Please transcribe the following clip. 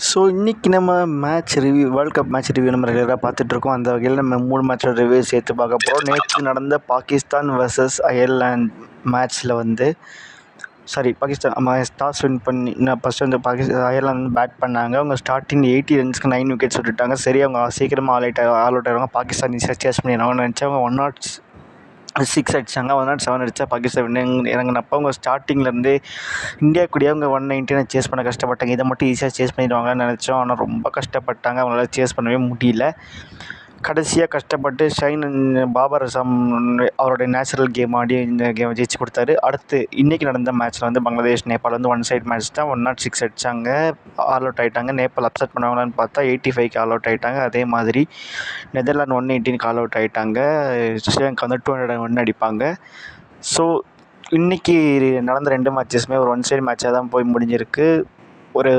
So இன்றைக்கி நம்ம match review world cup match review நம்ம ரெகுலராக பார்த்துட்ருக்கோம். அந்த வகையில் நம்ம 3 மேட்சோட ரிவ்யூ சேர்த்து பார்க்க போகிறோம். நேற்று நடந்த பாகிஸ்தான் வர்சஸ் அயர்லாந்து மேட்ச்சில் பாகிஸ்தான் டாஸ் வின் பண்ணி ஃபஸ்ட்டு வந்து அயர்லாந்து பேட் பண்ணாங்க. அவங்க ஸ்டார்டிங் 80 ரன்ஸ்க்கு 9 விக்கெட்ஸ் விட்டுட்டாங்க. சரி, அவங்க சீக்கிரமாக ஆல் அவுட் ஆகிடுவாங்க. பாகிஸ்தான் ஈஸியாக சேஸ் பண்ணிடுவாங்கன்னு நினச்சி அவங்க 106 அடித்தாங்க. 107 அடித்தா பாகிஸ்தான் இறங்கினப்போ அவங்க ஸ்டார்டிங்லேருந்தே இந்தியா கூடயே அவங்க 119 சேஸ் பண்ண கஷ்டப்பட்டாங்க. இதை மட்டும் ஈஸியாக சேஸ் பண்ணிடுவாங்கன்னு நினச்சோம். ஆனால் ரொம்ப கஷ்டப்பட்டாங்க. அவங்களால சேஸ் பண்ணவே முடியல. கடைசியாக கஷ்டப்பட்டு பாபர் அசாம் அவருடைய நேச்சுரல் கேம் ஆடி இந்த கேமை ஜெயிச்சு கொடுத்தாரு. அடுத்து இன்றைக்கி நடந்த மேட்ச்சில் வந்து பங்களாதேஷ் நேபாள் வந்து 1 சைட் மேட்ச் தான். 106 அடித்தாங்க, ஆல் அவுட் ஆகிட்டாங்க. நேபாள் அப்செட் பண்ணுவாங்களான்னு பார்த்தா 85க்கு ஆல் அவுட் ஆகிட்டாங்க. அதே மாதிரி நெதர்லாந்து 118க்கு ஆல் அவுட் ஆகிட்டாங்க. ஸ்ரீலங்கா வந்து 201 அடிப்பாங்க. ஸோ இன்றைக்கி நடந்த 2 மேட்சஸுமே ஒரு 1 சைடு மேட்சாக தான் போய் முடிஞ்சிருக்கு. ஒரு